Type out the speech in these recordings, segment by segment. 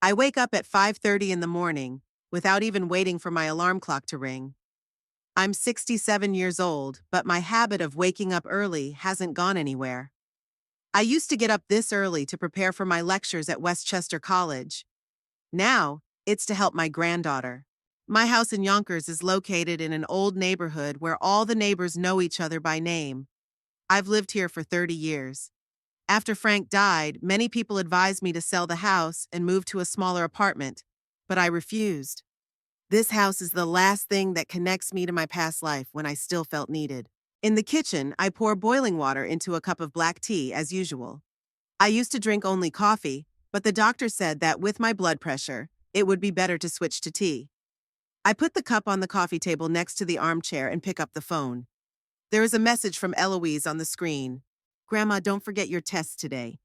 I wake up at 5:30 in the morning without even waiting for my alarm clock to ring. I'm 67 years old, but my habit of waking up early hasn't gone anywhere. I used to get up this early to prepare for my lectures at Westchester College. Now, it's to help my granddaughter. My house in Yonkers is located in an old neighborhood where all the neighbors know each other by name. I've lived here for 30 years. After Frank died, many people advised me to sell the house and move to a smaller apartment, but I refused. This house is the last thing that connects me to my past life when I still felt needed. In the kitchen, I pour boiling water into a cup of black tea as usual. I used to drink only coffee, but the doctor said that with my blood pressure, it would be better to switch to tea. I put the cup on the coffee table next to the armchair and pick up the phone. There is a message from Eloise on the screen. Grandma, don't forget your test today.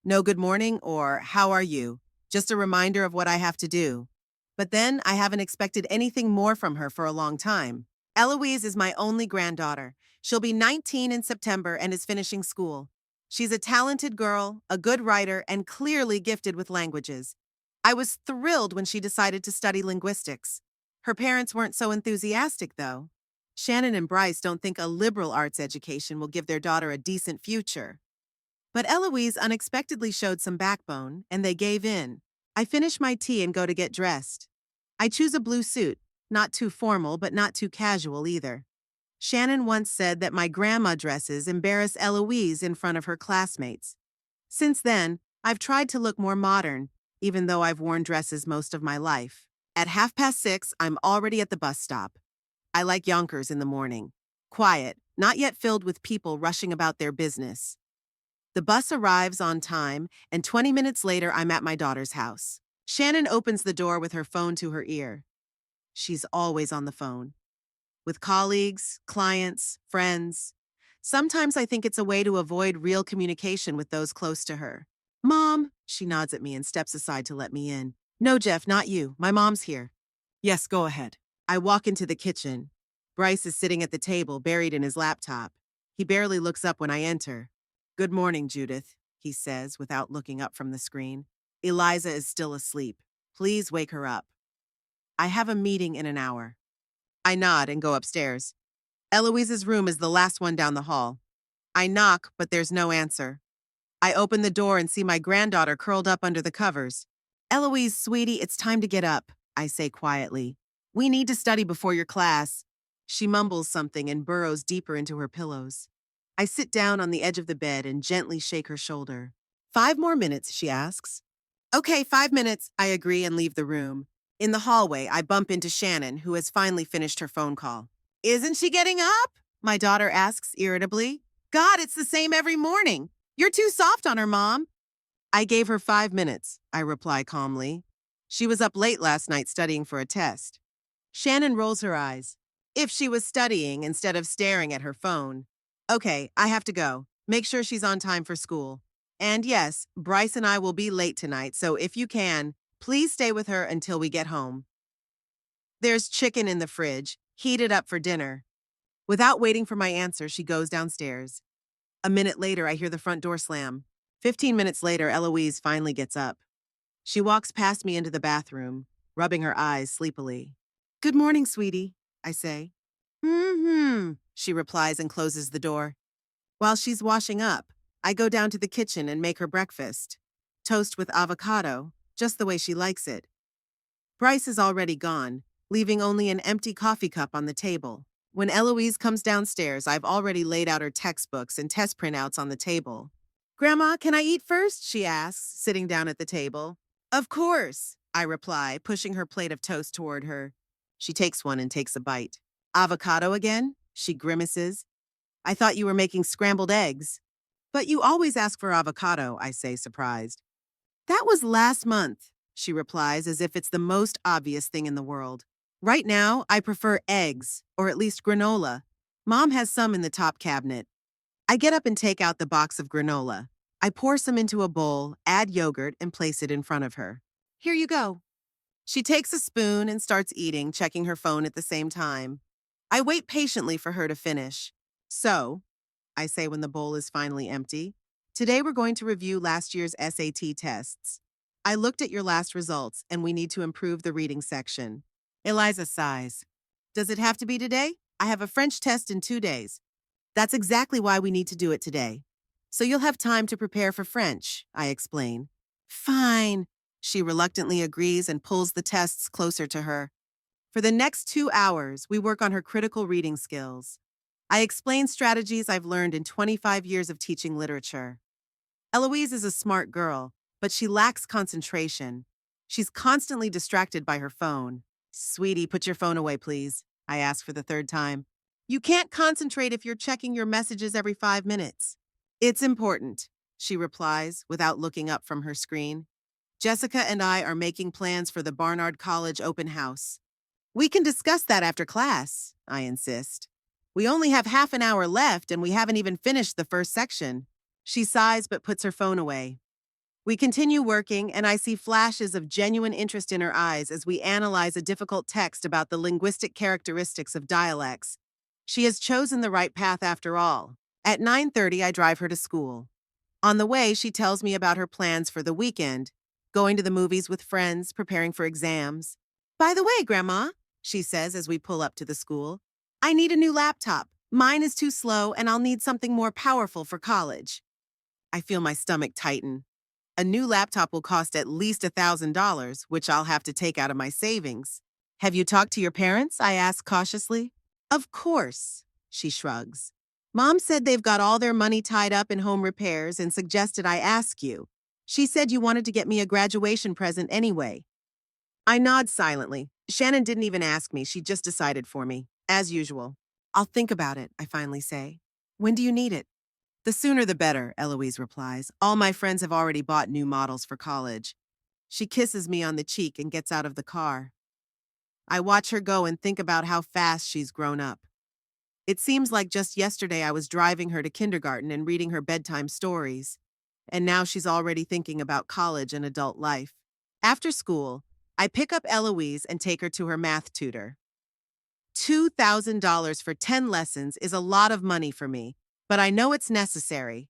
No good morning or how are you? Just a reminder of what I have to do. But then I haven't expected anything more from her for a long time. Eloise is my only granddaughter. She'll be 19 in September and is finishing school. She's a talented girl, a good writer, and clearly gifted with languages. I was thrilled when she decided to study linguistics. Her parents weren't so enthusiastic, though. Shannon and Bryce don't think a liberal arts education will give their daughter a decent future. But Eloise unexpectedly showed some backbone, and they gave in. I finish my tea and go to get dressed. I choose a blue suit, not too formal but not too casual either. Shannon once said that my grandma dresses embarrass Eloise in front of her classmates. Since then, I've tried to look more modern, even though I've worn dresses most of my life. At 6:30, I'm already at the bus stop. I like Yonkers in the morning. Quiet, not yet filled with people rushing about their business. The bus arrives on time, and 20 minutes later, I'm at my daughter's house. Shannon opens the door with her phone to her ear. She's always on the phone. With colleagues, clients, friends. Sometimes I think it's a way to avoid real communication with those close to her. Mom, she nods at me and steps aside to let me in. No, Jeff, not you. My mom's here. Yes, go ahead. I walk into the kitchen. Bryce is sitting at the table, buried in his laptop. He barely looks up when I enter. Good morning, Judith, he says without looking up from the screen. Eliza is still asleep. Please wake her up. I have a meeting in an hour. I nod and go upstairs. Eloise's room is the last one down the hall. I knock, but there's no answer. I open the door and see my granddaughter curled up under the covers. Eloise, sweetie, it's time to get up, I say quietly. We need to study before your class. She mumbles something and burrows deeper into her pillows. I sit down on the edge of the bed and gently shake her shoulder. 5 more minutes, she asks. Okay, 5 minutes, I agree and leave the room. In the hallway, I bump into Shannon, who has finally finished her phone call. Isn't she getting up? My daughter asks irritably. God, it's the same every morning. You're too soft on her, Mom. I gave her 5 minutes, I reply calmly. She was up late last night studying for a test. Shannon rolls her eyes. If she was studying instead of staring at her phone. Okay, I have to go. Make sure she's on time for school. And yes, Bryce and I will be late tonight, so if you can, please stay with her until we get home. There's chicken in the fridge, heated up for dinner. Without waiting for my answer, she goes downstairs. A minute later, I hear the front door slam. 15 minutes later, Eloise finally gets up. She walks past me into the bathroom, rubbing her eyes sleepily. Good morning, sweetie, I say. She replies and closes the door. While she's washing up, I go down to the kitchen and make her breakfast. Toast with avocado, just the way she likes it. Bryce is already gone, leaving only an empty coffee cup on the table. When Eloise comes downstairs, I've already laid out her textbooks and test printouts on the table. Grandma, can I eat first? She asks, sitting down at the table. Of course, I reply, pushing her plate of toast toward her. She takes one and takes a bite. Avocado again? She grimaces. I thought you were making scrambled eggs. But you always ask for avocado, I say, surprised. That was last month, she replies as if it's the most obvious thing in the world. Right now, I prefer eggs, or at least granola. Mom has some in the top cabinet. I get up and take out the box of granola. I pour some into a bowl, add yogurt, and place it in front of her. Here you go. She takes a spoon and starts eating, checking her phone at the same time. I wait patiently for her to finish. So, I say when the bowl is finally empty, today we're going to review last year's SAT tests. I looked at your last results and we need to improve the reading section. Eliza sighs. Does it have to be today? I have a French test in 2 days. That's exactly why we need to do it today. So you'll have time to prepare for French, I explain. Fine. She reluctantly agrees and pulls the tests closer to her. For the next 2 hours, we work on her critical reading skills. I explain strategies I've learned in 25 years of teaching literature. Eloise is a smart girl, but she lacks concentration. She's constantly distracted by her phone. Sweetie, put your phone away, please, I ask for the third time. You can't concentrate if you're checking your messages every 5 minutes. It's important, she replies without looking up from her screen. Jessica and I are making plans for the Barnard College open house. We can discuss that after class, I insist. We only have half an hour left and we haven't even finished the first section. She sighs but puts her phone away. We continue working, and I see flashes of genuine interest in her eyes as we analyze a difficult text about the linguistic characteristics of dialects. She has chosen the right path after all. At 9:30, I drive her to school. On the way, she tells me about her plans for the weekend, going to the movies with friends, preparing for exams. By the way, Grandma, she says as we pull up to the school, I need a new laptop. Mine is too slow, and I'll need something more powerful for college. I feel my stomach tighten. A new laptop will cost at least $1,000, which I'll have to take out of my savings. Have you talked to your parents? I ask cautiously. Of course, she shrugs. Mom said they've got all their money tied up in home repairs and suggested I ask you. She said you wanted to get me a graduation present anyway. I nod silently. Shannon didn't even ask me, she just decided for me, as usual. I'll think about it, I finally say. When do you need it? The sooner the better, Eloise replies. All my friends have already bought new models for college. She kisses me on the cheek and gets out of the car. I watch her go and think about how fast she's grown up. It seems like just yesterday I was driving her to kindergarten and reading her bedtime stories, and now she's already thinking about college and adult life. After school, I pick up Eloise and take her to her math tutor. $2,000 for 10 lessons is a lot of money for me, but I know it's necessary.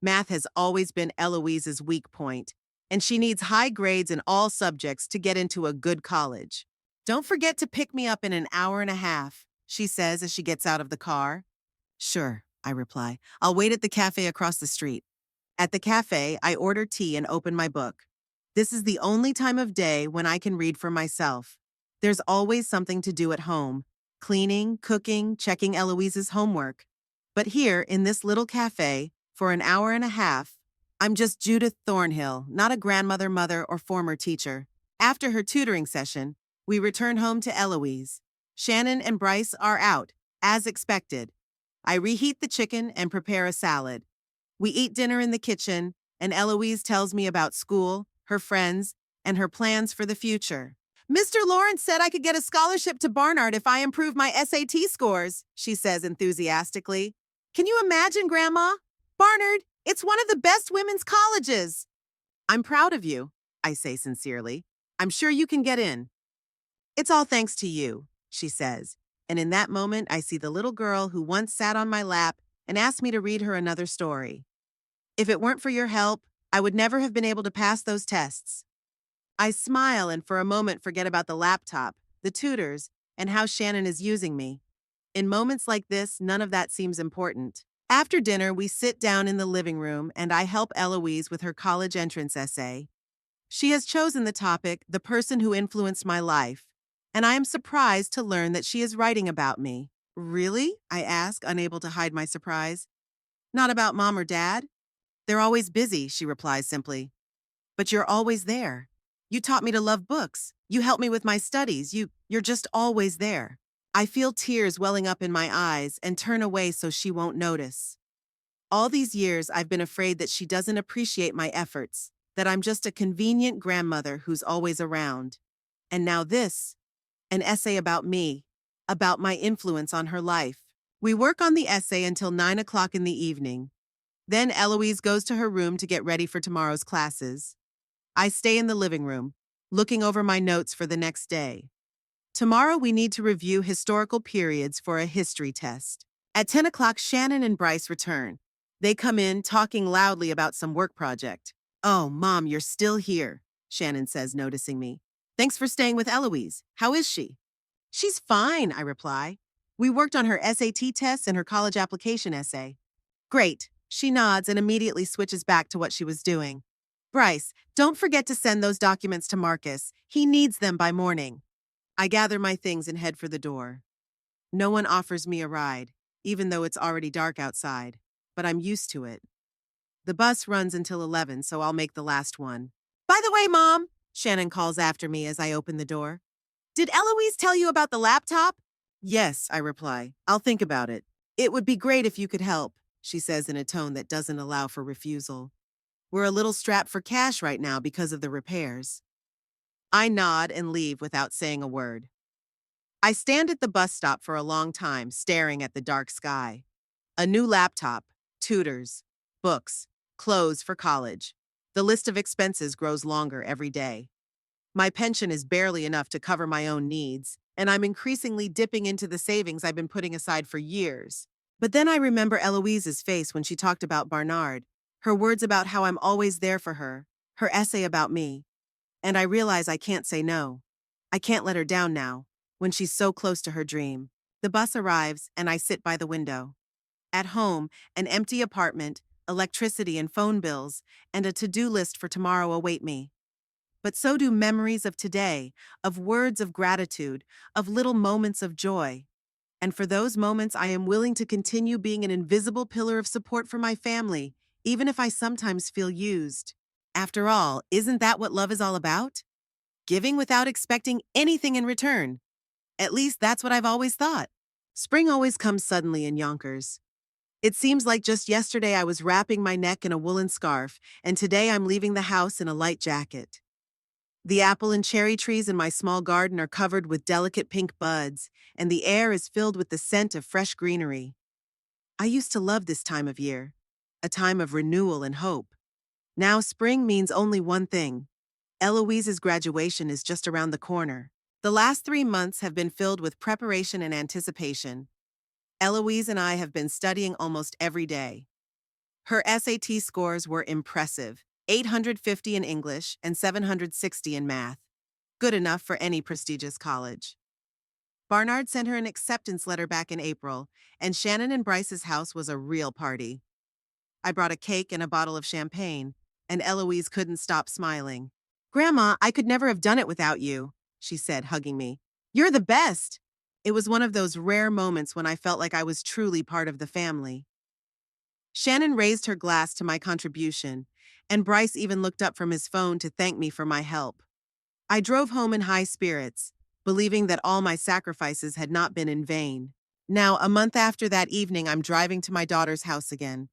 Math has always been Eloise's weak point, and she needs high grades in all subjects to get into a good college. Don't forget to pick me up in an hour and a half, she says as she gets out of the car. Sure, I reply. I'll wait at the cafe across the street. At the cafe, I order tea and open my book. This is the only time of day when I can read for myself. There's always something to do at home: cleaning, cooking, checking Eloise's homework. But here, in this little cafe, for an hour and a half, I'm just Judith Thornhill, not a grandmother, mother, or former teacher. After her tutoring session, we return home to Eloise. Shannon and Bryce are out, as expected. I reheat the chicken and prepare a salad. We eat dinner in the kitchen, and Eloise tells me about school, her friends, and her plans for the future. Mr. Lawrence said I could get a scholarship to Barnard if I improve my SAT scores, she says enthusiastically. Can you imagine, Grandma? Barnard, it's one of the best women's colleges. I'm proud of you, I say sincerely. I'm sure you can get in. It's all thanks to you, she says, and in that moment I see the little girl who once sat on my lap and asked me to read her another story. If it weren't for your help, I would never have been able to pass those tests. I smile and for a moment forget about the laptop, the tutors, and how Shannon is using me. In moments like this, none of that seems important. After dinner, we sit down in the living room and I help Eloise with her college entrance essay. She has chosen the topic, The Person Who Influenced My Life, and I am surprised to learn that she is writing about me. Really? I ask, unable to hide my surprise. Not about Mom or Dad? They're always busy, she replies simply. But you're always there. You taught me to love books. You helped me with my studies. You're just always there. I feel tears welling up in my eyes and turn away so she won't notice. All these years, I've been afraid that she doesn't appreciate my efforts, that I'm just a convenient grandmother who's always around. And now this, an essay about me, about my influence on her life. We work on the essay until 9 o'clock in the evening. Then Eloise goes to her room to get ready for tomorrow's classes. I stay in the living room, looking over my notes for the next day. Tomorrow we need to review historical periods for a history test. At 10 o'clock, Shannon and Bryce return. They come in talking loudly about some work project. Oh, Mom, you're still here. Shannon says, noticing me. Thanks for staying with Eloise. How is she? She's fine, I reply. We worked on her SAT tests and her college application essay. Great. She nods and immediately switches back to what she was doing. Bryce, don't forget to send those documents to Marcus. He needs them by morning. I gather my things and head for the door. No one offers me a ride, even though it's already dark outside, but I'm used to it. The bus runs until 11, so I'll make the last one. By the way, Mom, Shannon calls after me as I open the door. Did Eloise tell you about the laptop? Yes, I reply. I'll think about it. It would be great if you could help, she says in a tone that doesn't allow for refusal. We're a little strapped for cash right now because of the repairs. I nod and leave without saying a word. I stand at the bus stop for a long time, staring at the dark sky. A new laptop, tutors, books, clothes for college. The list of expenses grows longer every day. My pension is barely enough to cover my own needs, and I'm increasingly dipping into the savings I've been putting aside for years. But then I remember Eloise's face when she talked about Barnard, her words about how I'm always there for her, her essay about me. And I realize I can't say no. I can't let her down now, when she's so close to her dream. The bus arrives, and I sit by the window. At home, an empty apartment, electricity and phone bills, and a to-do list for tomorrow await me. But so do memories of today, of words of gratitude, of little moments of joy. And for those moments, I am willing to continue being an invisible pillar of support for my family, even if I sometimes feel used. After all, isn't that what love is all about? Giving without expecting anything in return. At least that's what I've always thought. Spring always comes suddenly in Yonkers. It seems like just yesterday I was wrapping my neck in a woolen scarf, and today I'm leaving the house in a light jacket. The apple and cherry trees in my small garden are covered with delicate pink buds, and the air is filled with the scent of fresh greenery. I used to love this time of year, a time of renewal and hope. Now spring means only one thing. Eloise's graduation is just around the corner. The last 3 months have been filled with preparation and anticipation. Eloise and I have been studying almost every day. Her SAT scores were impressive, 850 in English and 760 in math. Good enough for any prestigious college. Barnard sent her an acceptance letter back in April, and Shannon and Bryce's house was a real party. I brought a cake and a bottle of champagne, and Eloise couldn't stop smiling. Grandma, I could never have done it without you, she said, hugging me. You're the best. It was one of those rare moments when I felt like I was truly part of the family. Shannon raised her glass to my contribution, and Bryce even looked up from his phone to thank me for my help. I drove home in high spirits, believing that all my sacrifices had not been in vain. Now, a month after that evening, I'm driving to my daughter's house again.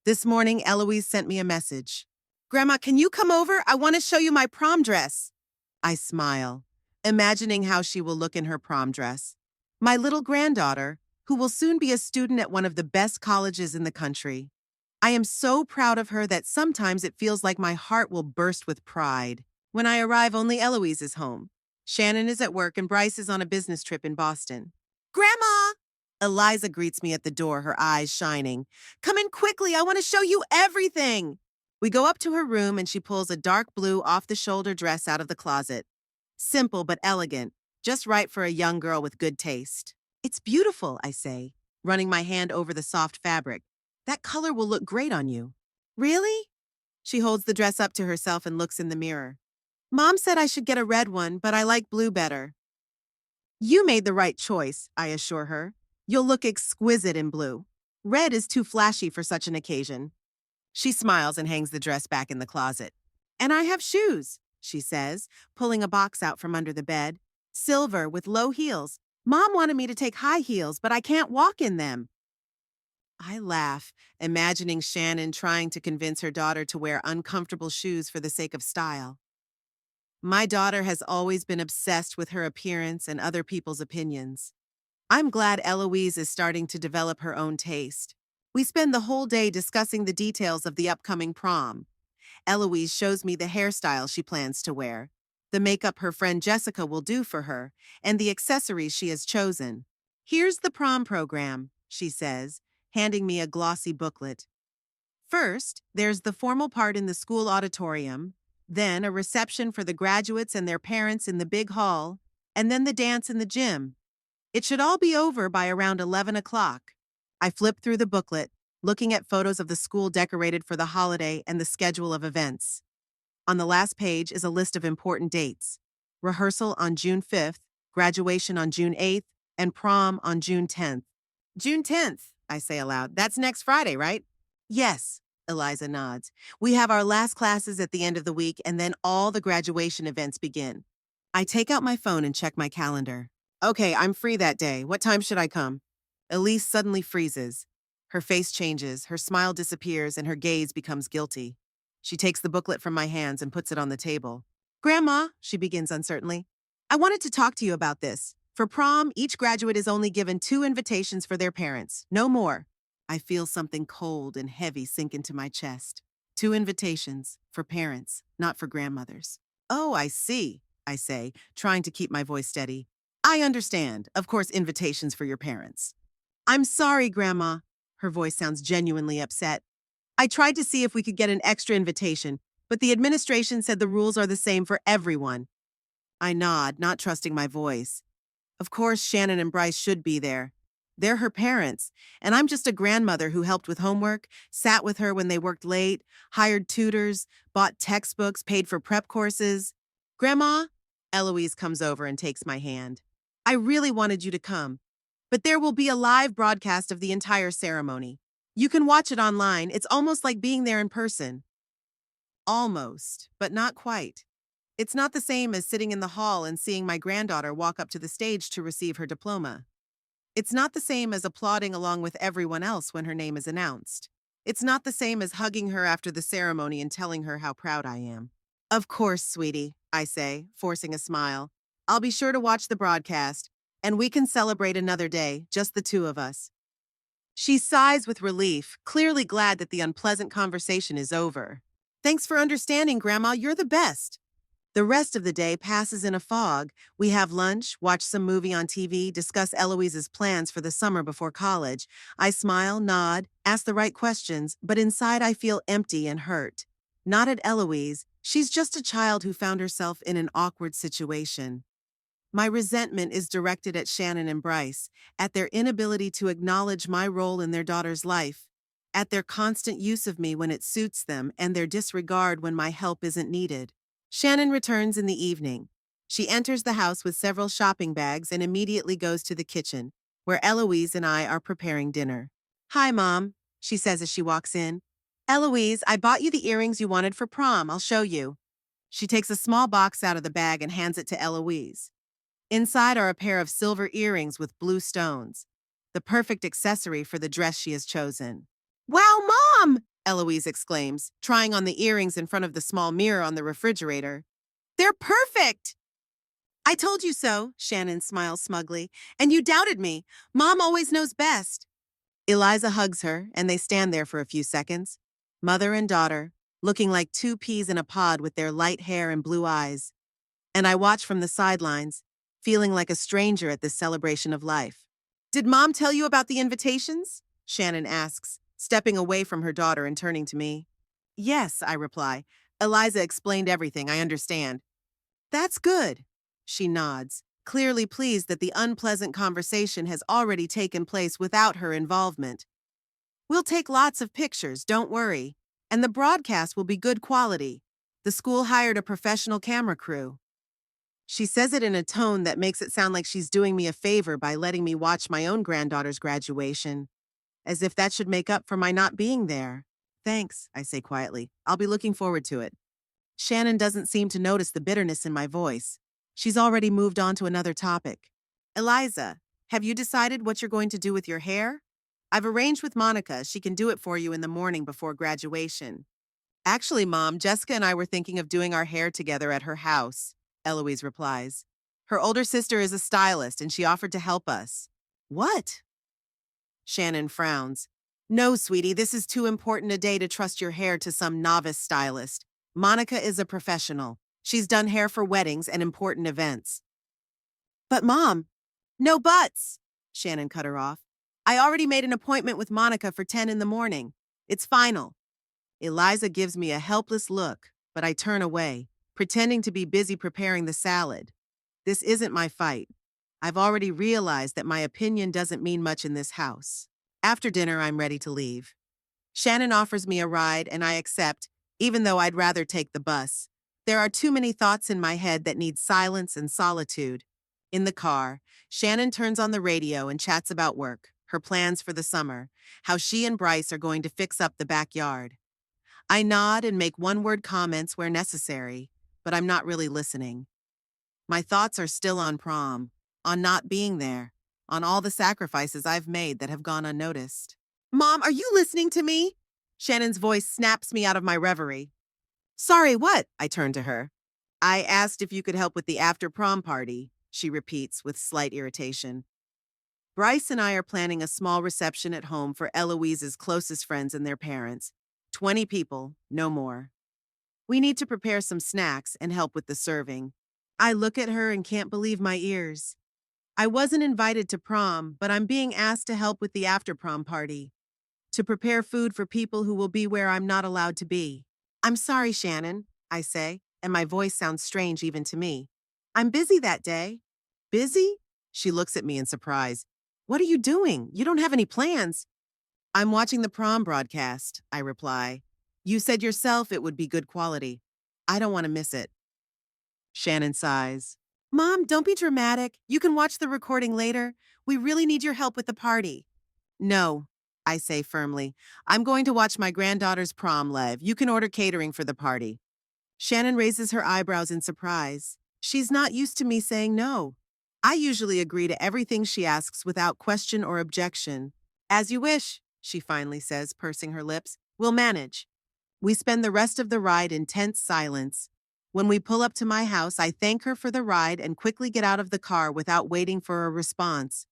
This morning, Eloise sent me a message. Grandma, can you come over? I want to show you my prom dress. I smile, imagining how she will look in her prom dress. My little granddaughter, who will soon be a student at one of the best colleges in the country. I am so proud of her that sometimes it feels like my heart will burst with pride. When I arrive, only Eloise is home. Shannon is at work and Bryce is on a business trip in Boston. Grandma! Eliza greets me at the door, her eyes shining. Come in quickly, I want to show you everything! We go up to her room and she pulls a dark blue off-the-shoulder dress out of the closet. Simple but elegant, just right for a young girl with good taste. It's beautiful, I say, running my hand over the soft fabric. That color will look great on you. Really? She holds the dress up to herself and looks in the mirror. Mom said I should get a red one, but I like blue better. You made the right choice, I assure her. You'll look exquisite in blue. Red is too flashy for such an occasion. She smiles and hangs the dress back in the closet. And I have shoes, she says, pulling a box out from under the bed. Silver with low heels. Mom wanted me to take high heels, but I can't walk in them. I laugh, imagining Shannon trying to convince her daughter to wear uncomfortable shoes for the sake of style. My daughter has always been obsessed with her appearance and other people's opinions. I'm glad Eloise is starting to develop her own taste. We spend the whole day discussing the details of the upcoming prom. Eloise shows me the hairstyle she plans to wear, the makeup her friend Jessica will do for her, and the accessories she has chosen. Here's the prom program, she says, handing me a glossy booklet. First, there's the formal part in the school auditorium, Then a reception for the graduates and their parents in the big hall, and then the dance in the gym. It should all be over by around 11 o'clock. I flip through the booklet, looking at photos of the school decorated for the holiday and the schedule of events. On the last page is a list of important dates: rehearsal on June 5th, graduation on June 8th, and prom on June 10th. June 10th, I say aloud. That's next Friday, right? Yes, Eliza nods. We have our last classes at the end of the week, and then all the graduation events begin. I take out my phone and check my calendar. Okay, I'm free that day. What time should I come? Elise suddenly freezes. Her face changes, her smile disappears, and her gaze becomes guilty. She takes the booklet from my hands and puts it on the table. Grandma, she begins uncertainly, I wanted to talk to you about this. For prom, each graduate is only given 2 invitations for their parents, no more. I feel something cold and heavy sink into my chest. 2 invitations for parents, not for grandmothers. Oh, I see, I say, trying to keep my voice steady. I understand. Of course, invitations for your parents. I'm sorry, Grandma. Her voice sounds genuinely upset. I tried to see if we could get an extra invitation, but the administration said the rules are the same for everyone. I nod, not trusting my voice. Of course, Shannon and Bryce should be there. They're her parents, and I'm just a grandmother who helped with homework, sat with her when they worked late, hired tutors, bought textbooks, paid for prep courses. Grandma? Eloise comes over and takes my hand. I really wanted you to come, but there will be a live broadcast of the entire ceremony. You can watch it online. It's almost like being there in person. Almost, but not quite. It's not the same as sitting in the hall and seeing my granddaughter walk up to the stage to receive her diploma. It's not the same as applauding along with everyone else when her name is announced. It's not the same as hugging her after the ceremony and telling her how proud I am. Of course, sweetie, I say, forcing a smile. I'll be sure to watch the broadcast, and we can celebrate another day, just the 2 of us. She sighs with relief, clearly glad that the unpleasant conversation is over. Thanks for understanding, Grandma. You're the best. The rest of the day passes in a fog. We have lunch, watch some movie on TV, discuss Eloise's plans for the summer before college. I smile, nod, ask the right questions, but inside I feel empty and hurt. Not at Eloise. She's just a child who found herself in an awkward situation. My resentment is directed at Shannon and Bryce, at their inability to acknowledge my role in their daughter's life, at their constant use of me when it suits them and their disregard when my help isn't needed. Shannon returns in the evening. She enters the house with several shopping bags and immediately goes to the kitchen, where Eloise and I are preparing dinner. Hi, Mom, she says as she walks in. Eloise, I bought you the earrings you wanted for prom. I'll show you. She takes a small box out of the bag and hands it to Eloise. Inside are a pair of silver earrings with blue stones, the perfect accessory for the dress she has chosen. Wow, Mom! Eloise exclaims, trying on the earrings in front of the small mirror on the refrigerator. They're perfect! I told you so, Shannon smiles smugly, and you doubted me. Mom always knows best. Eliza hugs her, and they stand there for a few seconds, mother and daughter, looking like 2 peas in a pod with their light hair and blue eyes. And I watch from the sidelines, feeling like a stranger at this celebration of life. Did Mom tell you about the invitations? Shannon asks, stepping away from her daughter and turning to me. Yes, I reply. Eliza explained everything, I understand. That's good. She nods, clearly pleased that the unpleasant conversation has already taken place without her involvement. We'll take lots of pictures, don't worry. And the broadcast will be good quality. The school hired a professional camera crew. She says it in a tone that makes it sound like she's doing me a favor by letting me watch my own granddaughter's graduation, as if that should make up for my not being there. Thanks, I say quietly. I'll be looking forward to it. Shannon doesn't seem to notice the bitterness in my voice. She's already moved on to another topic. Eliza, have you decided what you're going to do with your hair? I've arranged with Monica. She can do it for you in the morning before graduation. Actually, Mom, Jessica and I were thinking of doing our hair together at her house, Eloise replies. Her older sister is a stylist and she offered to help us. What? Shannon frowns. No, sweetie, this is too important a day to trust your hair to some novice stylist. Monica is a professional. She's done hair for weddings and important events. But Mom, no buts, Shannon cut her off. I already made an appointment with Monica for 10 in the morning. It's final. Eliza gives me a helpless look, but I turn away. pretending to be busy preparing the salad. This isn't my fight. I've already realized that my opinion doesn't mean much in this house. After dinner, I'm ready to leave. Shannon offers me a ride and I accept, even though I'd rather take the bus. There are too many thoughts in my head that need silence and solitude. In the car, Shannon turns on the radio and chats about work, her plans for the summer, how she and Bryce are going to fix up the backyard. I nod and make one-word comments where necessary, but I'm not really listening. My thoughts are still on prom, on not being there, on all the sacrifices I've made that have gone unnoticed. Mom, are you listening to me? Shannon's voice snaps me out of my reverie. Sorry, what? I turn to her. I asked if you could help with the after-prom party, she repeats with slight irritation. Bryce and I are planning a small reception at home for Eloise's closest friends and their parents. 20 people, no more. We need to prepare some snacks and help with the serving. I look at her and can't believe my ears. I wasn't invited to prom, but I'm being asked to help with the after-prom party, to prepare food for people who will be where I'm not allowed to be. I'm sorry, Shannon, I say, and my voice sounds strange even to me. I'm busy that day. Busy? She looks at me in surprise. What are you doing? You don't have any plans. I'm watching the prom broadcast, I reply. You said yourself it would be good quality. I don't want to miss it. Shannon sighs. Mom, don't be dramatic. You can watch the recording later. We really need your help with the party. No, I say firmly. I'm going to watch my granddaughter's prom, Lev. You can order catering for the party. Shannon raises her eyebrows in surprise. She's not used to me saying no. I usually agree to everything she asks without question or objection. As you wish, she finally says, pursing her lips. We'll manage. We spend the rest of the ride in tense silence. When we pull up to my house, I thank her for the ride and quickly get out of the car without waiting for a response.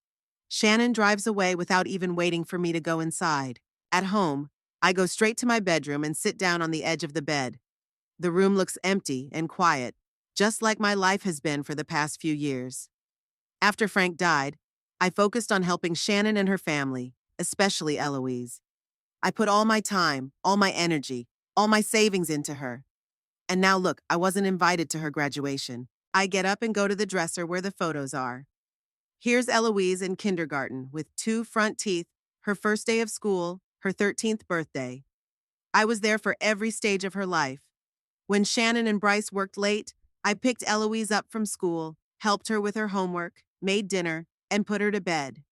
Shannon drives away without even waiting for me to go inside. At home, I go straight to my bedroom and sit down on the edge of the bed. The room looks empty and quiet, just like my life has been for the past few years. After Frank died, I focused on helping Shannon and her family, especially Eloise. I put all my time, all my energy, all my savings into her. And now look, I wasn't invited to her graduation. I get up and go to the dresser where the photos are. Here's Eloise in kindergarten with 2 front teeth, her first day of school, her 13th birthday. I was there for every stage of her life. When Shannon and Bryce worked late, I picked Eloise up from school, helped her with her homework, made dinner, and put her to bed.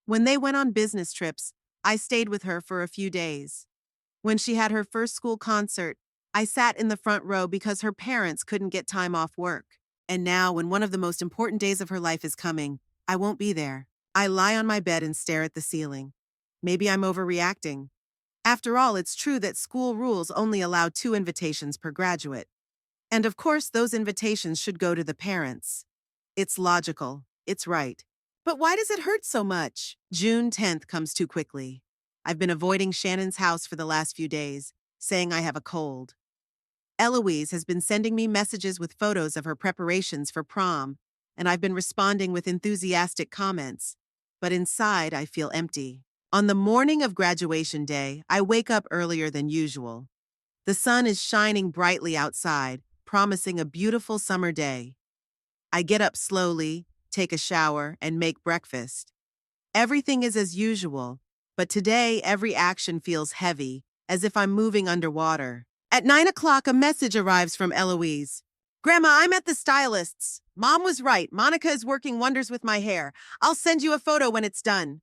When they went on business trips, I stayed with her for a few days. When she had her first school concert, I sat in the front row because her parents couldn't get time off work. And now, when one of the most important days of her life is coming, I won't be there. I lie on my bed and stare at the ceiling. Maybe I'm overreacting. After all, it's true that school rules only allow 2 invitations per graduate. And of course, those invitations should go to the parents. It's logical. It's right. But why does it hurt so much? June 10th comes too quickly. I've been avoiding Shannon's house for the last few days, saying I have a cold. Eloise has been sending me messages with photos of her preparations for prom, and I've been responding with enthusiastic comments. But inside, I feel empty. On the morning of graduation day, I wake up earlier than usual. The sun is shining brightly outside, promising a beautiful summer day. I get up slowly, take a shower, and make breakfast. Everything is as usual, but today every action feels heavy, as if I'm moving underwater. At 9 o'clock, a message arrives from Eloise. Grandma, I'm at the stylist's. Mom was right. Monica is working wonders with my hair. I'll send you a photo when it's done.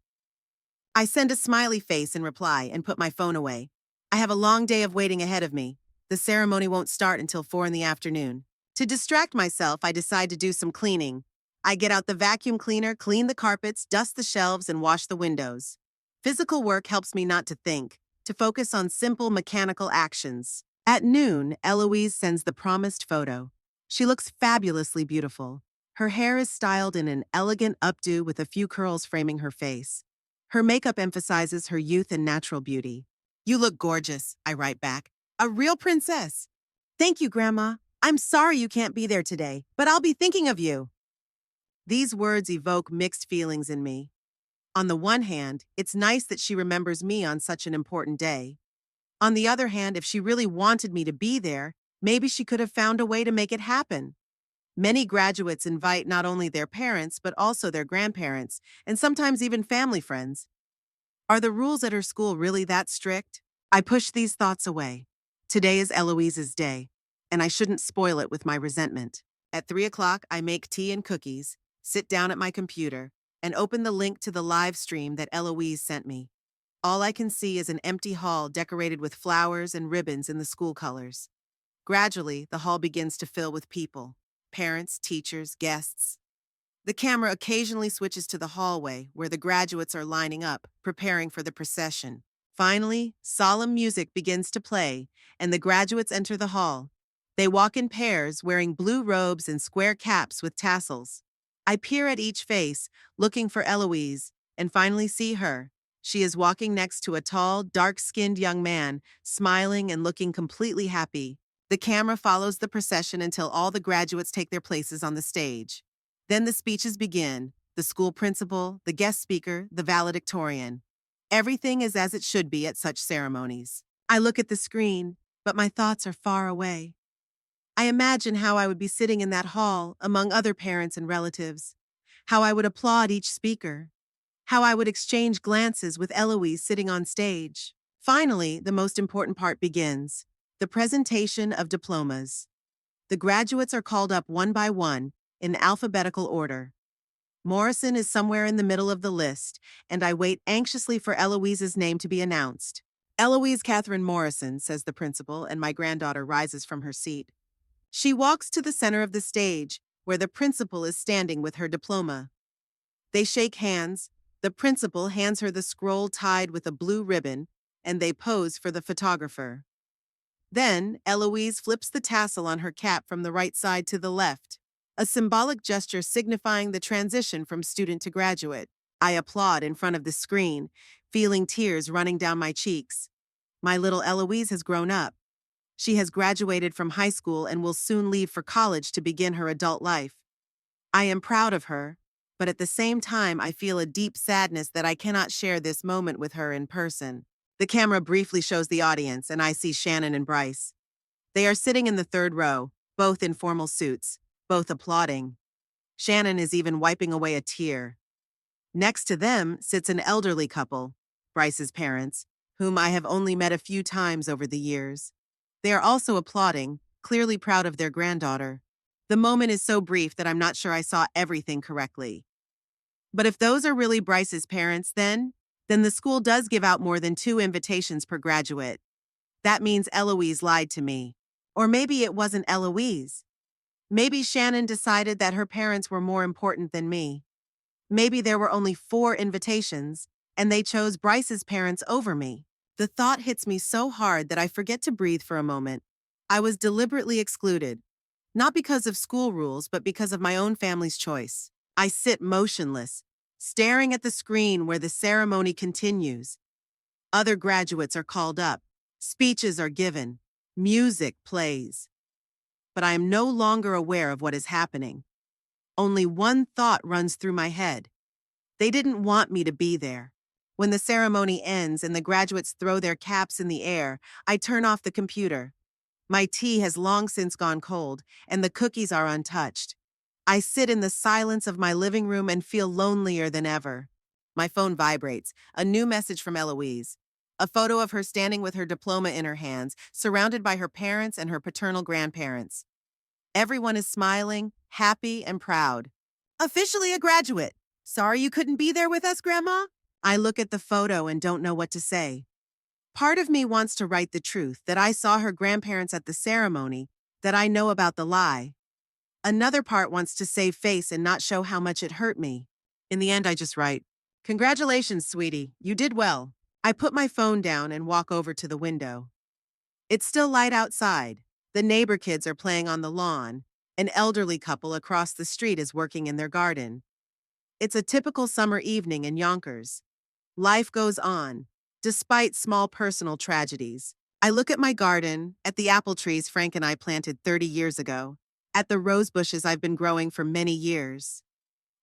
I send a smiley face in reply and put my phone away. I have a long day of waiting ahead of me. The ceremony won't start until 4 in the afternoon. To distract myself, I decide to do some cleaning. I get out the vacuum cleaner, clean the carpets, dust the shelves, and wash the windows. Physical work helps me not to think, to focus on simple mechanical actions. At noon, Eloise sends the promised photo. She looks fabulously beautiful. Her hair is styled in an elegant updo with a few curls framing her face. Her makeup emphasizes her youth and natural beauty. You look gorgeous, I write back. A real princess. Thank you, Grandma. I'm sorry you can't be there today, but I'll be thinking of you. These words evoke mixed feelings in me. On the one hand, it's nice that she remembers me on such an important day. On the other hand, if she really wanted me to be there, Maybe she could have found a way to make it happen. Many graduates invite not only their parents, but also their grandparents, and sometimes even family friends. Are the rules at her school really that strict? I push these thoughts away. Today is Eloise's day, and I shouldn't spoil it with my resentment. At 3 o'clock, I make tea and cookies, sit down at my computer, and open the link to the live stream that Eloise sent me. All I can see is an empty hall decorated with flowers and ribbons in the school colors. Gradually, the hall begins to fill with people: parents, teachers, guests. The camera occasionally switches to the hallway where the graduates are lining up, preparing for the procession. Finally, solemn music begins to play, and the graduates enter the hall. They walk in pairs, wearing blue robes and square caps with tassels. I peer at each face, looking for Eloise, and finally see her. She is walking next to a tall, dark-skinned young man, smiling and looking completely happy. The camera follows the procession until all the graduates take their places on the stage. Then the speeches begin: the school principal, the guest speaker, the valedictorian. Everything is as it should be at such ceremonies. I look at the screen, but my thoughts are far away. I imagine how I would be sitting in that hall among other parents and relatives, how I would applaud each speaker, how I would exchange glances with Eloise sitting on stage. Finally, the most important part begins: the presentation of diplomas. The graduates are called up one by one in alphabetical order. Morrison is somewhere in the middle of the list, and I wait anxiously for Eloise's name to be announced. "Eloise Catherine Morrison," says the principal, and my granddaughter rises from her seat. She walks to the center of the stage, where the principal is standing with her diploma. They shake hands. The principal hands her the scroll tied with a blue ribbon, and they pose for the photographer. Then, Eloise flips the tassel on her cap from the right side to the left, a symbolic gesture signifying the transition from student to graduate. I applaud in front of the screen, feeling tears running down my cheeks. My little Eloise has grown up. She has graduated from high school and will soon leave for college to begin her adult life. I am proud of her, but at the same time I feel a deep sadness that I cannot share this moment with her in person. The camera briefly shows the audience, and I see Shannon and Bryce. They are sitting in the third row, both in formal suits, both applauding. Shannon is even wiping away a tear. Next to them sits an elderly couple, Bryce's parents, whom I have only met a few times over the years. They are also applauding, clearly proud of their granddaughter. The moment is so brief that I'm not sure I saw everything correctly. But if those are really Bryce's parents, then the school does give out more than 2 invitations per graduate. That means Eloise lied to me. Or maybe it wasn't Eloise. Maybe Shannon decided that her parents were more important than me. Maybe there were only 4 invitations, and they chose Bryce's parents over me. The thought hits me so hard that I forget to breathe for a moment. I was deliberately excluded, not because of school rules, but because of my own family's choice. I sit motionless, staring at the screen where the ceremony continues. Other graduates are called up, speeches are given, music plays. But I am no longer aware of what is happening. Only one thought runs through my head. They didn't want me to be there. When the ceremony ends and the graduates throw their caps in the air, I turn off the computer. My tea has long since gone cold, and the cookies are untouched. I sit in the silence of my living room and feel lonelier than ever. My phone vibrates, a new message from Eloise. A photo of her standing with her diploma in her hands, surrounded by her parents and her paternal grandparents. Everyone is smiling, happy, and proud. "Officially a graduate. Sorry you couldn't be there with us, Grandma?" I look at the photo and don't know what to say. Part of me wants to write the truth, that I saw her grandparents at the ceremony, that I know about the lie. Another part wants to save face and not show how much it hurt me. In the end, I just write, "Congratulations, sweetie, you did well." I put my phone down and walk over to the window. It's still light outside. The neighbor kids are playing on the lawn. An elderly couple across the street is working in their garden. It's a typical summer evening in Yonkers. Life goes on, despite small personal tragedies. I look at my garden, at the apple trees Frank and I planted 30 years ago, at the rose bushes I've been growing for many years.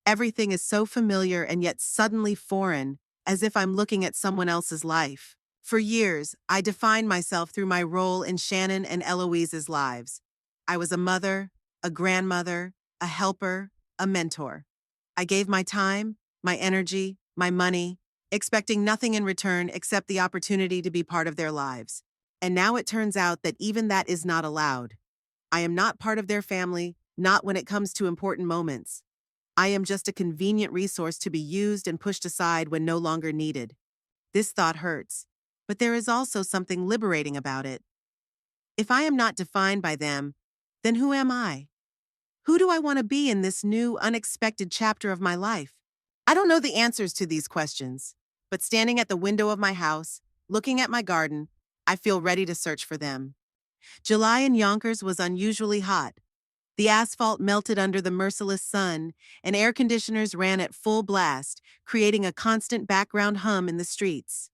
Everything is so familiar and yet suddenly foreign, as if I'm looking at someone else's life. For years, I defined myself through my role in Shannon and Eloise's lives. I was a mother, a grandmother, a helper, a mentor. I gave my time, my energy, my money, expecting nothing in return except the opportunity to be part of their lives. And now it turns out that even that is not allowed. I am not part of their family, not when it comes to important moments. I am just a convenient resource to be used and pushed aside when no longer needed. This thought hurts, but there is also something liberating about it. If I am not defined by them, then who am I? Who do I want to be in this new, unexpected chapter of my life? I don't know the answers to these questions, but standing at the window of my house, looking at my garden, I feel ready to search for them. July in Yonkers was unusually hot. The asphalt melted under the merciless sun, and air conditioners ran at full blast, creating a constant background hum in the streets.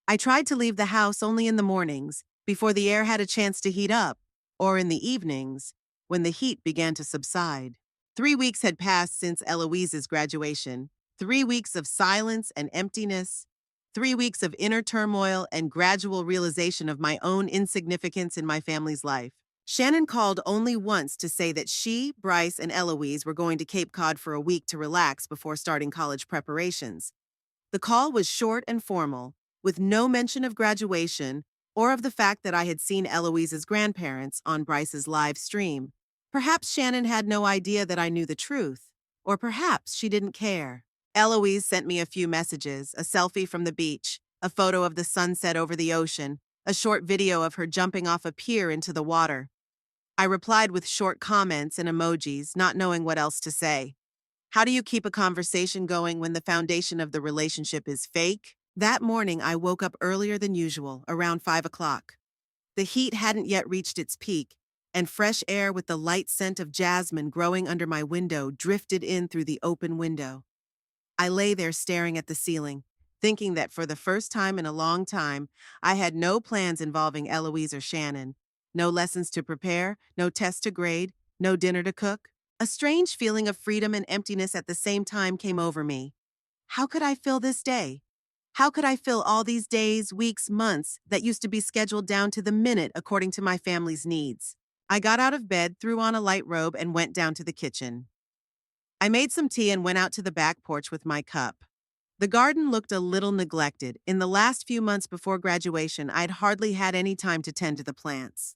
I tried to leave the house only in the mornings, before the air had a chance to heat up, or in the evenings, when the heat began to subside. 3 weeks had passed since Eloise's graduation, 3 weeks of silence and emptiness, 3 weeks of inner turmoil and gradual realization of my own insignificance in my family's life. Shannon called only once to say that she, Bryce, and Eloise were going to Cape Cod for a week to relax before starting college preparations. The call was short and formal, with no mention of graduation or of the fact that I had seen Eloise's grandparents on Bryce's live stream. Perhaps Shannon had no idea that I knew the truth, or perhaps she didn't care. Eloise sent me a few messages, a selfie from the beach, a photo of the sunset over the ocean, a short video of her jumping off a pier into the water. I replied with short comments and emojis, not knowing what else to say. How do you keep a conversation going when the foundation of the relationship is fake? That morning, I woke up earlier than usual, around 5 o'clock. The heat hadn't yet reached its peak, and fresh air with the light scent of jasmine growing under my window drifted in through the open window. I lay there staring at the ceiling, thinking that for the first time in a long time, I had no plans involving Eloise or Shannon. No lessons to prepare, no tests to grade, no dinner to cook. A strange feeling of freedom and emptiness at the same time came over me. How could I fill this day? How could I fill all these days, weeks, months that used to be scheduled down to the minute according to my family's needs? I got out of bed, threw on a light robe, and went down to the kitchen. I made some tea and went out to the back porch with my cup. The garden looked a little neglected. In the last few months before graduation, I'd hardly had any time to tend to the plants.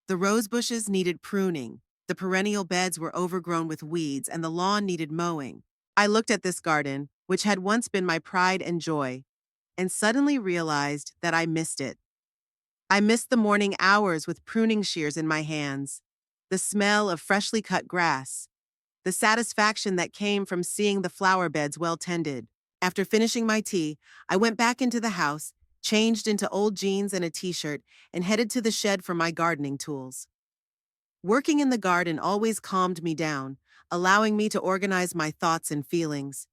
The rose bushes needed pruning, the perennial beds were overgrown with weeds, and the lawn needed mowing. I looked at this garden, which had once been my pride and joy, and suddenly realized that I missed it. I missed the morning hours with pruning shears in my hands, the smell of freshly cut grass, the satisfaction that came from seeing the flower beds well tended. After finishing my tea, I went back into the house, changed into old jeans and a t-shirt, and headed to the shed for my gardening tools. Working in the garden always calmed me down, allowing me to organize my thoughts and feelings.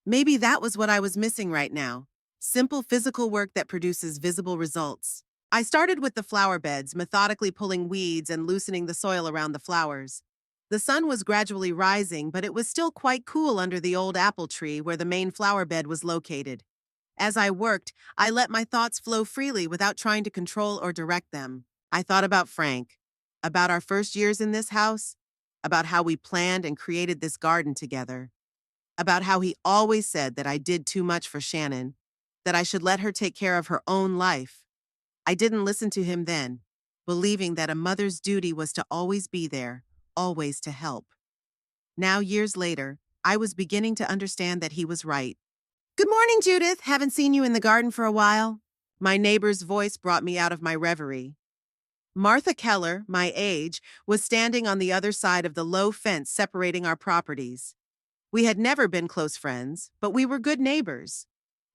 Maybe that was what I was missing right now. Simple physical work that produces visible results. I started with the flower beds, methodically pulling weeds and loosening the soil around the flowers. The sun was gradually rising, but it was still quite cool under the old apple tree where the main flower bed was located. As I worked, I let my thoughts flow freely without trying to control or direct them. I thought about Frank, about our first years in this house, about how we planned and created this garden together, about how he always said that I did too much for Shannon, that I should let her take care of her own life. I didn't listen to him then, believing that a mother's duty was to always be there, always to help. Now, years later, I was beginning to understand that he was right. "Good morning, Judith. Haven't seen you in the garden for a while." My neighbor's voice brought me out of my reverie. Martha Keller, my age, was standing on the other side of the low fence separating our properties. We had never been close friends, but we were good neighbors.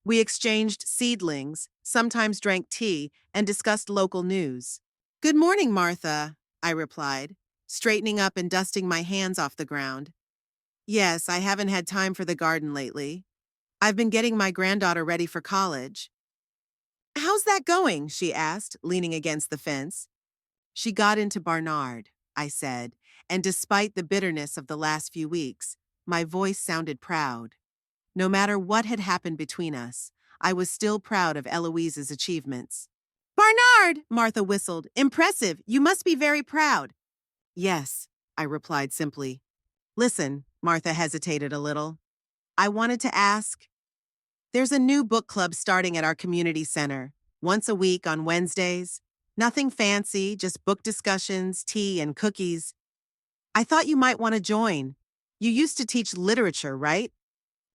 We exchanged seedlings, sometimes drank tea, and discussed local news. "Good morning, Martha," I replied, straightening up and dusting my hands off the ground. "Yes, I haven't had time for the garden lately. I've been getting my granddaughter ready for college." "How's that going?" she asked, leaning against the fence. "She got into Barnard," I said, and despite the bitterness of the last few weeks, my voice sounded proud. No matter what had happened between us, I was still proud of Eloise's achievements. Barnard, Martha whistled. Impressive. You must be very proud. Yes, I replied simply. Listen, Martha hesitated a little. I wanted to ask. There's a new book club starting at our community center, once a week on Wednesdays. Nothing fancy, just book discussions, tea, and cookies. I thought you might want to join. You used to teach literature, right?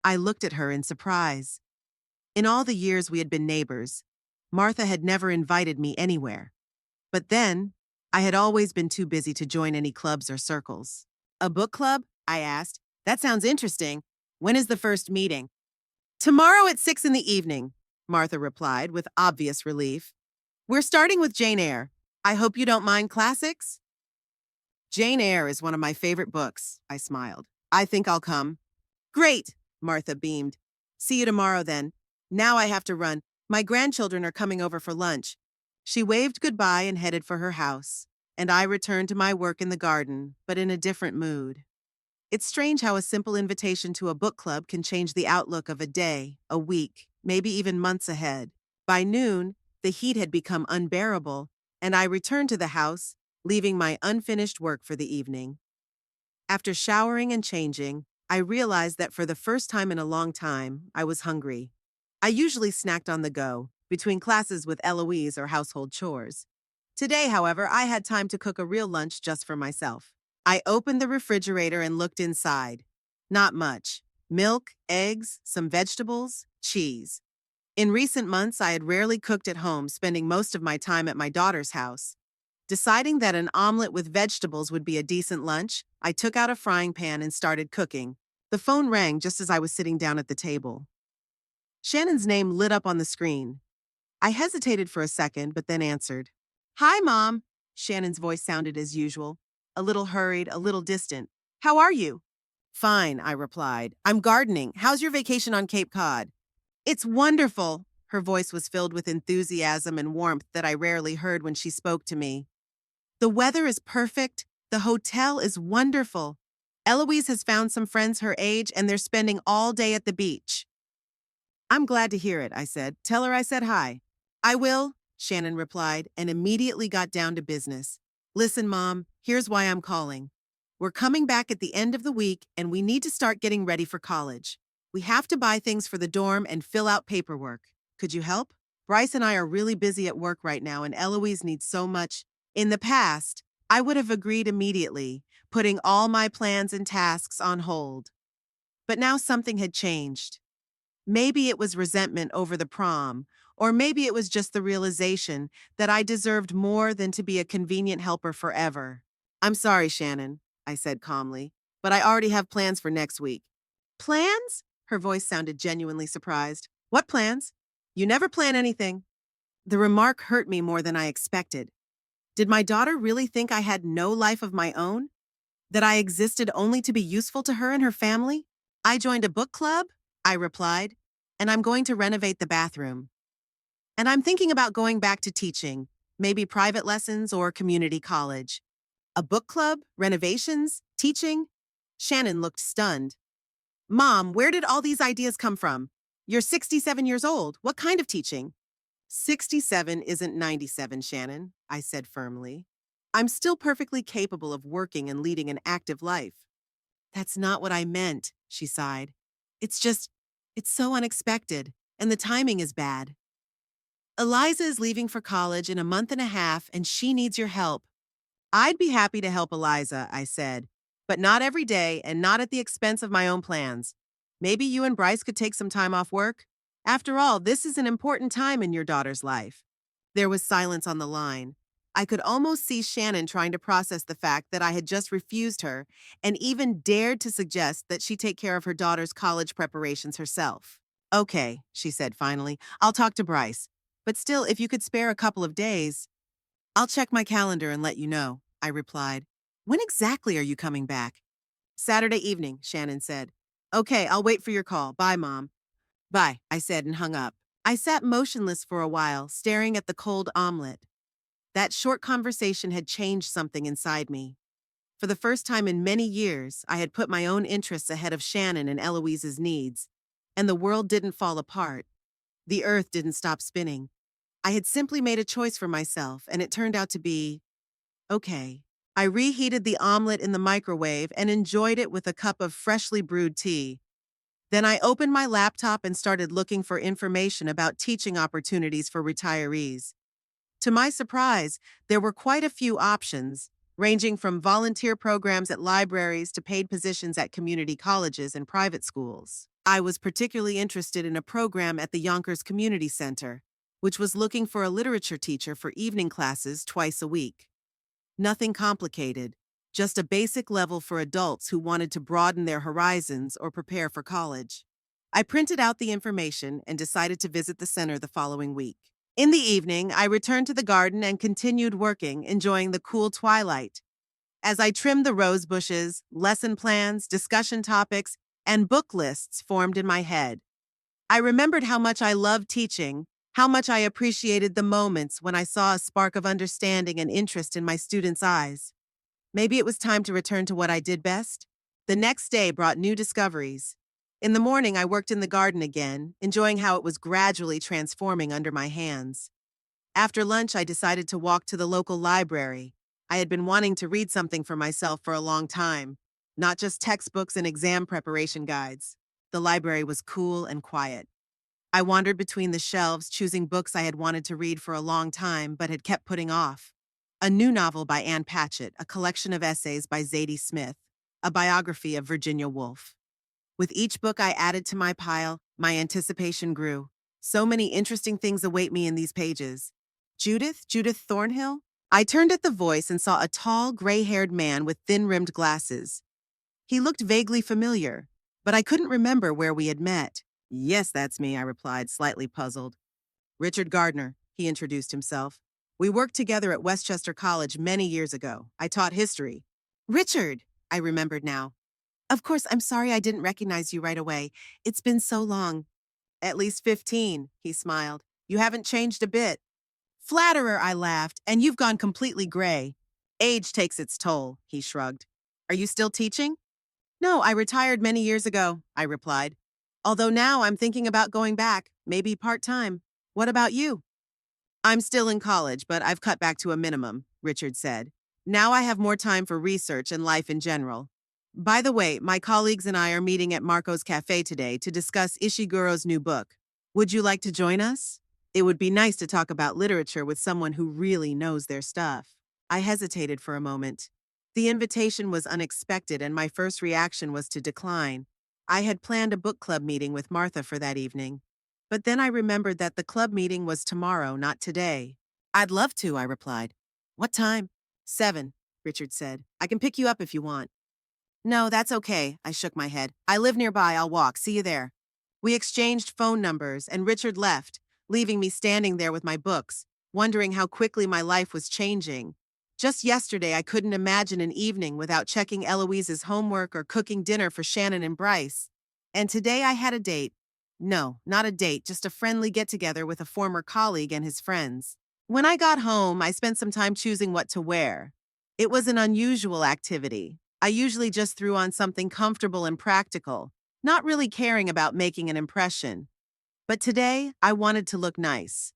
I looked at her in surprise. In all the years we had been neighbors, Martha had never invited me anywhere. But then, I had always been too busy to join any clubs or circles. A book club? I asked. That sounds interesting. When is the first meeting? Tomorrow at 6 in the evening, Martha replied with obvious relief. We're starting with Jane Eyre. I hope you don't mind classics? Jane Eyre is one of my favorite books, I smiled. I think I'll come. Great, Martha beamed. See you tomorrow then. Now I have to run. My grandchildren are coming over for lunch. She waved goodbye and headed for her house, and I returned to my work in the garden, but in a different mood. It's strange how a simple invitation to a book club can change the outlook of a day, a week, maybe even months ahead. By noon, the heat had become unbearable, and I returned to the house, leaving my unfinished work for the evening. After showering and changing, I realized that for the first time in a long time, I was hungry. I usually snacked on the go, between classes with Eloise or household chores. Today, however, I had time to cook a real lunch just for myself. I opened the refrigerator and looked inside. Not much. Milk, eggs, some vegetables, cheese. In recent months, I had rarely cooked at home, spending most of my time at my daughter's house. Deciding that an omelet with vegetables would be a decent lunch, I took out a frying pan and started cooking. The phone rang just as I was sitting down at the table. Shannon's name lit up on the screen. I hesitated for a second, but then answered. Hi, Mom. Shannon's voice sounded as usual, a little hurried, a little distant. How are you? Fine, I replied. I'm gardening. How's your vacation on Cape Cod? It's wonderful. Her voice was filled with enthusiasm and warmth that I rarely heard when she spoke to me. The weather is perfect. The hotel is wonderful. Eloise has found some friends her age, and they're spending all day at the beach. I'm glad to hear it, I said. Tell her I said hi. I will, Shannon replied, and immediately got down to business. Listen, Mom, here's why I'm calling. We're coming back at the end of the week, and we need to start getting ready for college. We have to buy things for the dorm and fill out paperwork. Could you help? Bryce and I are really busy at work right now, and Eloise needs so much. In the past, I would have agreed immediately, putting all my plans and tasks on hold. But now something had changed. Maybe it was resentment over the prom, or maybe it was just the realization that I deserved more than to be a convenient helper forever. I'm sorry, Shannon, I said calmly, but I already have plans for next week. Plans? Her voice sounded genuinely surprised. What plans? You never plan anything. The remark hurt me more than I expected. Did my daughter really think I had no life of my own? That I existed only to be useful to her and her family? I joined a book club, I replied, and I'm going to renovate the bathroom. And I'm thinking about going back to teaching, maybe private lessons or community college. A book club? Renovations? Teaching? Shannon looked stunned. Mom, where did all these ideas come from? You're 67 years old. What kind of teaching? 67 isn't 97, Shannon, I said firmly. I'm still perfectly capable of working and leading an active life. That's not what I meant, she sighed. It's so unexpected, and the timing is bad. Eliza is leaving for college in a month and a half, and she needs your help. I'd be happy to help Eliza, I said, but not every day and not at the expense of my own plans. Maybe you and Bryce could take some time off work? After all, this is an important time in your daughter's life. There was silence on the line. I could almost see Shannon trying to process the fact that I had just refused her and even dared to suggest that she take care of her daughter's college preparations herself. Okay, she said finally. I'll talk to Bryce. But still, if you could spare a couple of days. I'll check my calendar and let you know, I replied. When exactly are you coming back? Saturday evening, Shannon said. Okay, I'll wait for your call. Bye, Mom. Bye, I said and hung up. I sat motionless for a while, staring at the cold omelet. That short conversation had changed something inside me. For the first time in many years, I had put my own interests ahead of Shannon and Eloise's needs, and the world didn't fall apart. The earth didn't stop spinning. I had simply made a choice for myself, and it turned out to be okay. I reheated the omelet in the microwave and enjoyed it with a cup of freshly brewed tea. Then I opened my laptop and started looking for information about teaching opportunities for retirees. To my surprise, there were quite a few options, ranging from volunteer programs at libraries to paid positions at community colleges and private schools. I was particularly interested in a program at the Yonkers Community Center, which was looking for a literature teacher for evening classes twice a week. Nothing complicated, just a basic level for adults who wanted to broaden their horizons or prepare for college. I printed out the information and decided to visit the center the following week. In the evening, I returned to the garden and continued working, enjoying the cool twilight. As I trimmed the rose bushes, lesson plans, discussion topics, and book lists formed in my head. I remembered how much I loved teaching, how much I appreciated the moments when I saw a spark of understanding and interest in my students' eyes. Maybe it was time to return to what I did best? The next day brought new discoveries. In the morning, I worked in the garden again, enjoying how it was gradually transforming under my hands. After lunch, I decided to walk to the local library. I had been wanting to read something for myself for a long time, not just textbooks and exam preparation guides. The library was cool and quiet. I wandered between the shelves, choosing books I had wanted to read for a long time but had kept putting off. A new novel by Ann Patchett, a collection of essays by Zadie Smith, a biography of Virginia Woolf. With each book I added to my pile, my anticipation grew. So many interesting things await me in these pages. Judith Thornhill? I turned at the voice and saw a tall, gray-haired man with thin-rimmed glasses. He looked vaguely familiar, but I couldn't remember where we had met. Yes, that's me, I replied, slightly puzzled. Richard Gardner, he introduced himself. We worked together at Westchester College many years ago. I taught history. Richard, I remembered now. Of course, I'm sorry I didn't recognize you right away. It's been so long. At least 15, he smiled. You haven't changed a bit. Flatterer, I laughed, and you've gone completely gray. Age takes its toll, he shrugged. Are you still teaching? No, I retired many years ago, I replied. Although now I'm thinking about going back, maybe part-time. What about you? I'm still in college, but I've cut back to a minimum, Richard said. Now I have more time for research and life in general. By the way, my colleagues and I are meeting at Marco's Cafe today to discuss Ishiguro's new book. Would you like to join us? It would be nice to talk about literature with someone who really knows their stuff. I hesitated for a moment. The invitation was unexpected, and my first reaction was to decline. I had planned a book club meeting with Martha for that evening. But then I remembered that the club meeting was tomorrow, not today. I'd love to, I replied. What time? 7, Richard said. I can pick you up if you want. No, that's okay, I shook my head. I live nearby, I'll walk. See you there. We exchanged phone numbers, and Richard left, leaving me standing there with my books, wondering how quickly my life was changing. Just yesterday, I couldn't imagine an evening without checking Eloise's homework or cooking dinner for Shannon and Bryce. And today I had a date. No, not a date, just a friendly get-together with a former colleague and his friends. When I got home, I spent some time choosing what to wear. It was an unusual activity. I usually just threw on something comfortable and practical, not really caring about making an impression. But today, I wanted to look nice.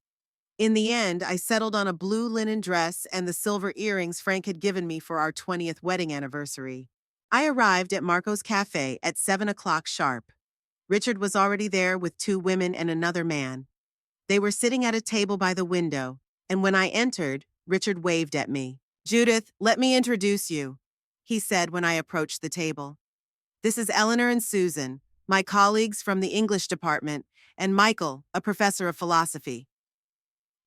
In the end, I settled on a blue linen dress and the silver earrings Frank had given me for our 20th wedding anniversary. I arrived at Marco's Cafe at 7 o'clock sharp. Richard was already there with 2 women and another man. They were sitting at a table by the window, and when I entered, Richard waved at me. Judith, let me introduce you, he said when I approached the table. This is Eleanor and Susan, my colleagues from the English department, and Michael, a professor of philosophy.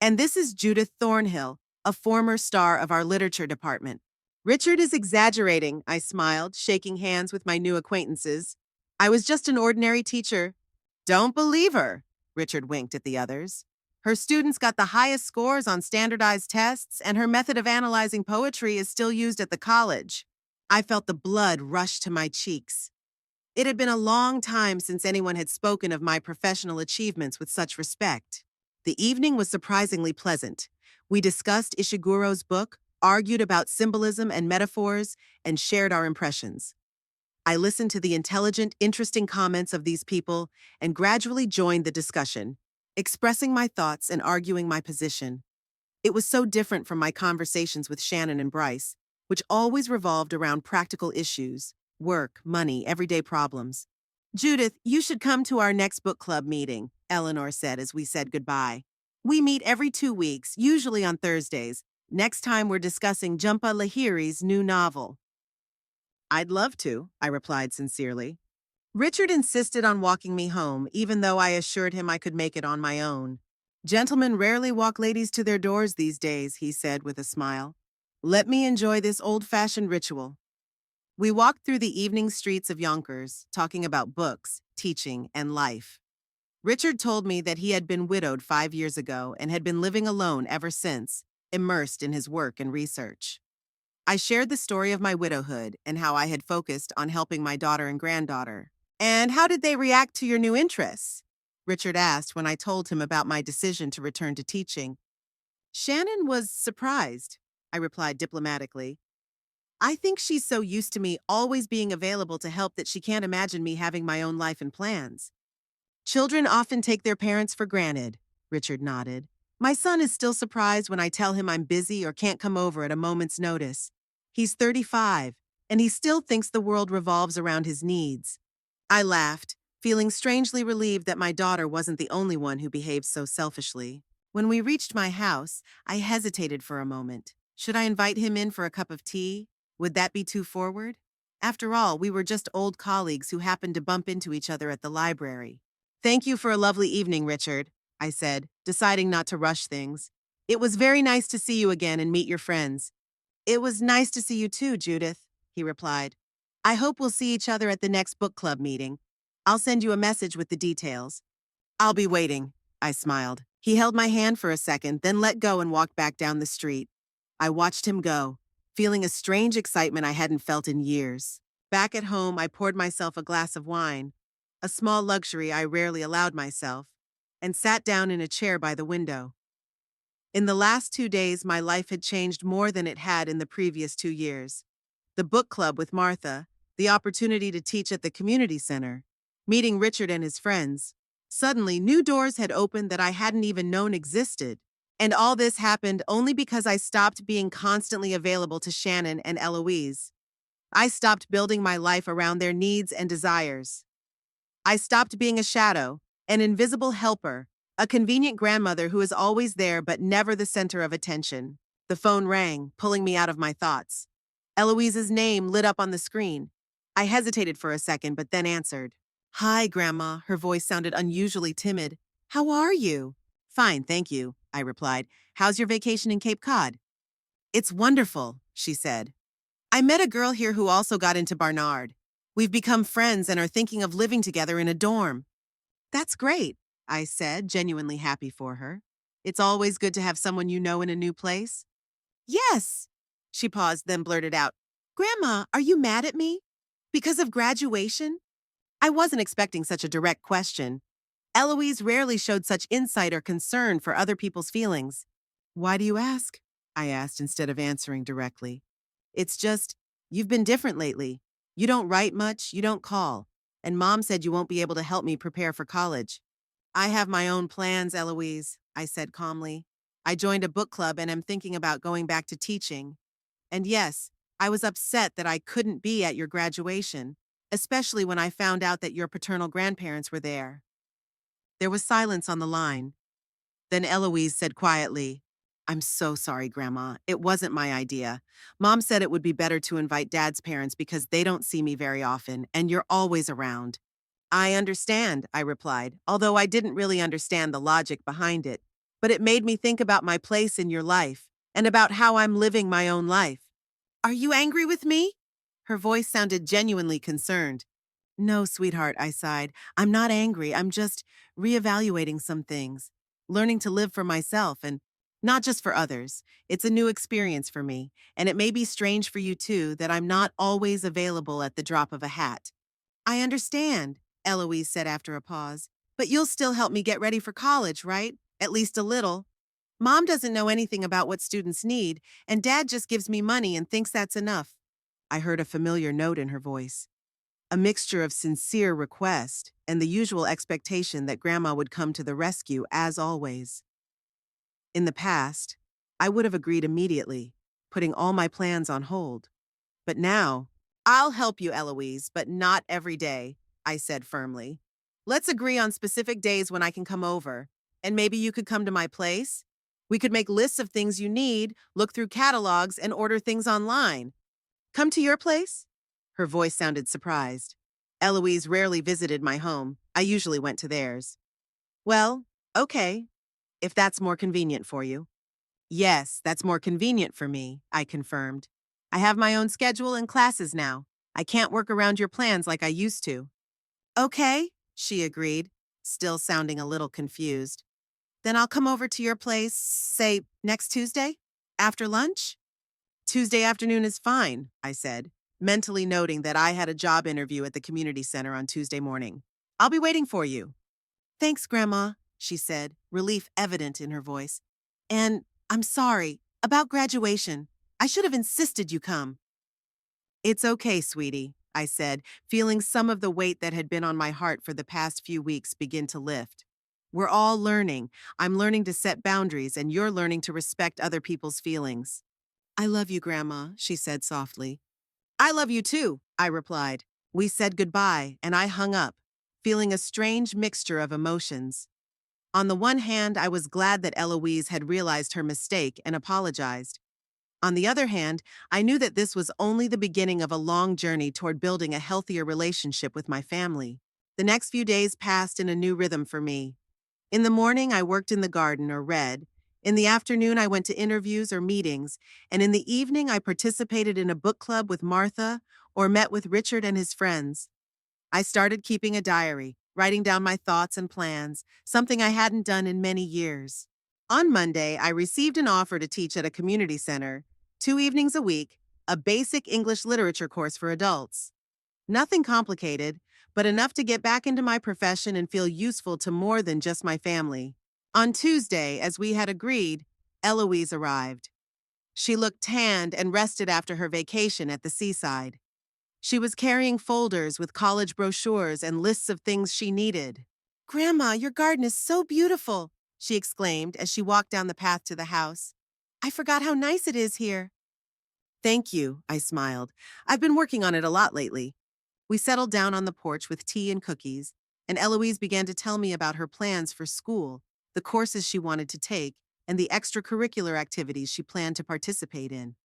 And this is Judith Thornhill, a former star of our literature department. Richard is exaggerating, I smiled, shaking hands with my new acquaintances. I was just an ordinary teacher. Don't believe her, Richard winked at the others. Her students got the highest scores on standardized tests, and her method of analyzing poetry is still used at the college. I felt the blood rush to my cheeks. It had been a long time since anyone had spoken of my professional achievements with such respect. The evening was surprisingly pleasant. We discussed Ishiguro's book, argued about symbolism and metaphors, and shared our impressions. I listened to the intelligent, interesting comments of these people and gradually joined the discussion. expressing my thoughts and arguing my position. It was so different from my conversations with Shannon and Bryce, which always revolved around practical issues, work, money, everyday problems. Judith, you should come to our next book club meeting, Eleanor said as we said goodbye. We meet every 2 weeks, usually on Thursdays. Next time we're discussing Jhumpa Lahiri's new novel. I'd love to, I replied sincerely. Richard insisted on walking me home, even though I assured him I could make it on my own. Gentlemen rarely walk ladies to their doors these days, he said with a smile. Let me enjoy this old-fashioned ritual. We walked through the evening streets of Yonkers, talking about books, teaching, and life. Richard told me that he had been widowed 5 years ago and had been living alone ever since, immersed in his work and research. I shared the story of my widowhood and how I had focused on helping my daughter and granddaughter. And how did they react to your new interests? Richard asked when I told him about my decision to return to teaching. Shannon was surprised, I replied diplomatically. I think she's so used to me always being available to help that she can't imagine me having my own life and plans. Children often take their parents for granted, Richard nodded. My son is still surprised when I tell him I'm busy or can't come over at a moment's notice. He's 35, and he still thinks the world revolves around his needs. I laughed, feeling strangely relieved that my daughter wasn't the only one who behaved so selfishly. When we reached my house, I hesitated for a moment. Should I invite him in for a cup of tea? Would that be too forward? After all, we were just old colleagues who happened to bump into each other at the library. Thank you for a lovely evening, Richard, I said, deciding not to rush things. It was very nice to see you again and meet your friends. It was nice to see you too, Judith, he replied. I hope we'll see each other at the next book club meeting. I'll send you a message with the details. I'll be waiting, I smiled. He held my hand for a second, then let go and walked back down the street. I watched him go, feeling a strange excitement I hadn't felt in years. Back at home, I poured myself a glass of wine, a small luxury I rarely allowed myself, and sat down in a chair by the window. In the last 2 days, my life had changed more than it had in the previous 2 years. The book club with Martha, the opportunity to teach at the community center, meeting Richard and his friends. Suddenly, new doors had opened that I hadn't even known existed. And all this happened only because I stopped being constantly available to Shannon and Eloise. I stopped building my life around their needs and desires. I stopped being a shadow, an invisible helper, a convenient grandmother who is always there but never the center of attention. The phone rang, pulling me out of my thoughts. Eloise's name lit up on the screen. I hesitated for a second but then answered. Hi, Grandma. Her voice sounded unusually timid. How are you? Fine, thank you, I replied. How's your vacation in Cape Cod? It's wonderful, she said. I met a girl here who also got into Barnard. We've become friends and are thinking of living together in a dorm. That's great, I said, genuinely happy for her. It's always good to have someone you know in a new place. Yes. She paused, then blurted out, Grandma, are you mad at me? Because of graduation? I wasn't expecting such a direct question. Eloise rarely showed such insight or concern for other people's feelings. Why do you ask? I asked instead of answering directly. It's just, you've been different lately. You don't write much, you don't call, and Mom said you won't be able to help me prepare for college. I have my own plans, Eloise, I said calmly. I joined a book club and am thinking about going back to teaching. And yes, I was upset that I couldn't be at your graduation, especially when I found out that your paternal grandparents were there. There was silence on the line. Then Eloise said quietly, I'm so sorry, Grandma. It wasn't my idea. Mom said it would be better to invite Dad's parents because they don't see me very often, and you're always around. I understand, I replied, although I didn't really understand the logic behind it. But it made me think about my place in your life, and about how I'm living my own life. Are you angry with me? Her voice sounded genuinely concerned. No, sweetheart, I sighed. I'm not angry. I'm just reevaluating some things, learning to live for myself and not just for others. It's a new experience for me, and it may be strange for you too that I'm not always available at the drop of a hat. I understand, Eloise said after a pause, but you'll still help me get ready for college, right? At least a little. Mom doesn't know anything about what students need, and Dad just gives me money and thinks that's enough. I heard a familiar note in her voice. a mixture of sincere request and the usual expectation that Grandma would come to the rescue as always. In the past, I would have agreed immediately, putting all my plans on hold. But now, "I'll help you, Eloise, but not every day," I said firmly. "Let's agree on specific days when I can come over, and maybe you could come to my place. We could make lists of things you need, look through catalogs, and order things online. Come to your place?" Her voice sounded surprised. Eloise rarely visited my home. I usually went to theirs. "Well, okay, if that's more convenient for you." "Yes, that's more convenient for me," I confirmed. "I have my own schedule and classes now. I can't work around your plans like I used to." "Okay," she agreed, still sounding a little confused. "Then I'll come over to your place, say, next Tuesday? After lunch?" "Tuesday afternoon is fine," I said, mentally noting that I had a job interview at the community center on Tuesday morning. "I'll be waiting for you." "Thanks, Grandma," she said, relief evident in her voice. "And I'm sorry about graduation. I should have insisted you come." "It's okay, sweetie," I said, feeling some of the weight that had been on my heart for the past few weeks begin to lift. "We're all learning. I'm learning to set boundaries, and you're learning to respect other people's feelings." "I love you, Grandma," she said softly. "I love you too," I replied. We said goodbye, and I hung up, feeling a strange mixture of emotions. On the one hand, I was glad that Eloise had realized her mistake and apologized. On the other hand, I knew that this was only the beginning of a long journey toward building a healthier relationship with my family. The next few days passed in a new rhythm for me. In the morning, I worked in the garden or read. In the afternoon, I went to interviews or meetings. And in the evening, I participated in a book club with Martha or met with Richard and his friends. I started keeping a diary, writing down my thoughts and plans, something I hadn't done in many years. On Monday, I received an offer to teach at a community center, 2 evenings a week, a basic English literature course for adults. Nothing complicated, but enough to get back into my profession and feel useful to more than just my family. On Tuesday, as we had agreed, Eloise arrived. She looked tanned and rested after her vacation at the seaside. She was carrying folders with college brochures and lists of things she needed. "Grandma, your garden is so beautiful," she exclaimed as she walked down the path to the house. "I forgot how nice it is here." "Thank you," I smiled. "I've been working on it a lot lately." We settled down on the porch with tea and cookies, and Eloise began to tell me about her plans for school, the courses she wanted to take, and the extracurricular activities she planned to participate in.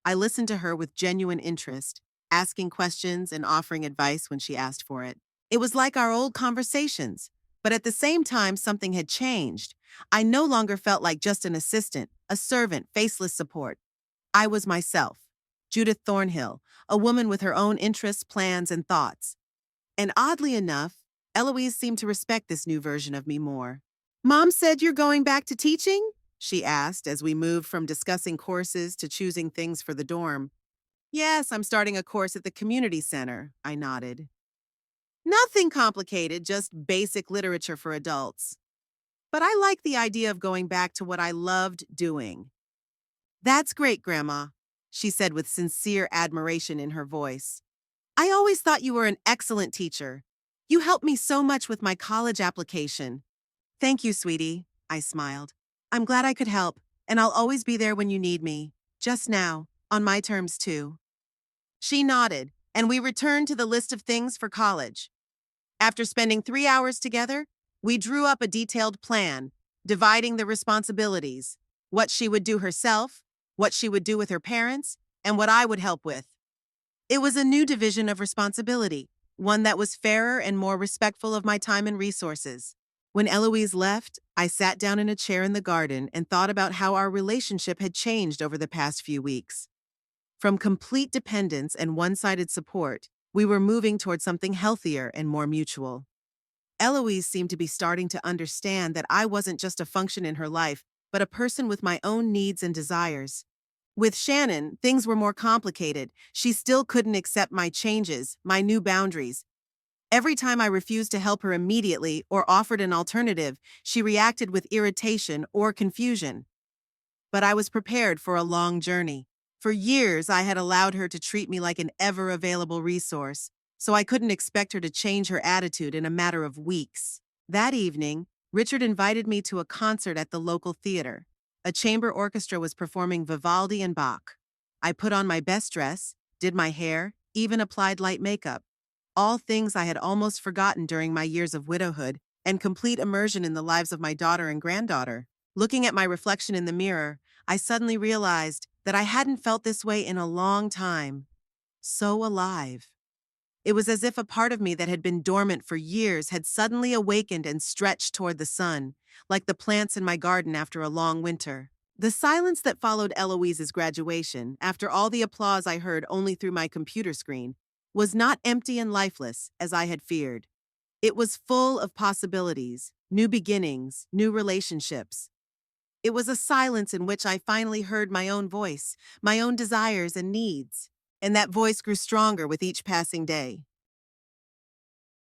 I listened to her with genuine interest, asking questions and offering advice when she asked for it. It was like our old conversations, but at the same time, something had changed. I no longer felt like just an assistant, a servant, faceless support. I was myself, Judith Thornhill, a woman with her own interests, plans, and thoughts. And oddly enough, Eloise seemed to respect this new version of me more. "Mom said you're going back to teaching?" she asked as we moved from discussing courses to choosing things for the dorm. "Yes, I'm starting a course at the community center," I nodded. "Nothing complicated, just basic literature for adults. But I like the idea of going back to what I loved doing." "That's great, Grandma," she said with sincere admiration in her voice. "I always thought you were an excellent teacher. You helped me so much with my college application." "Thank you, sweetie," I smiled. "I'm glad I could help, and I'll always be there when you need me. Just now, on my terms too." She nodded, and we returned to the list of things for college. After spending 3 hours together, we drew up a detailed plan, dividing the responsibilities, what she would do herself, what she would do with her parents, and what I would help with. It was a new division of responsibility, one that was fairer and more respectful of my time and resources. When Eloise left, I sat down in a chair in the garden and thought about how our relationship had changed over the past few weeks. From complete dependence and one-sided support, we were moving toward something healthier and more mutual. Eloise seemed to be starting to understand that I wasn't just a function in her life, but a person with my own needs and desires. With Shannon, things were more complicated. She still couldn't accept my changes, my new boundaries. Every time I refused to help her immediately or offered an alternative, she reacted with irritation or confusion. But I was prepared for a long journey. For years, I had allowed her to treat me like an ever-available resource. so I couldn't expect her to change her attitude in a matter of weeks. That evening, Richard invited me to a concert at the local theater. A chamber orchestra was performing Vivaldi and Bach. I put on my best dress, did my hair, even applied light makeup. All things I had almost forgotten during my years of widowhood and complete immersion in the lives of my daughter and granddaughter. Looking at my reflection in the mirror, I suddenly realized that I hadn't felt this way in a long time. So alive. It was as if a part of me that had been dormant for years had suddenly awakened and stretched toward the sun, like the plants in my garden after a long winter. The silence that followed Eloise's graduation, after all the applause I heard only through my computer screen, was not empty and lifeless, as I had feared. It was full of possibilities, new beginnings, new relationships. It was a silence in which I finally heard my own voice, my own desires and needs. And that voice grew stronger with each passing day.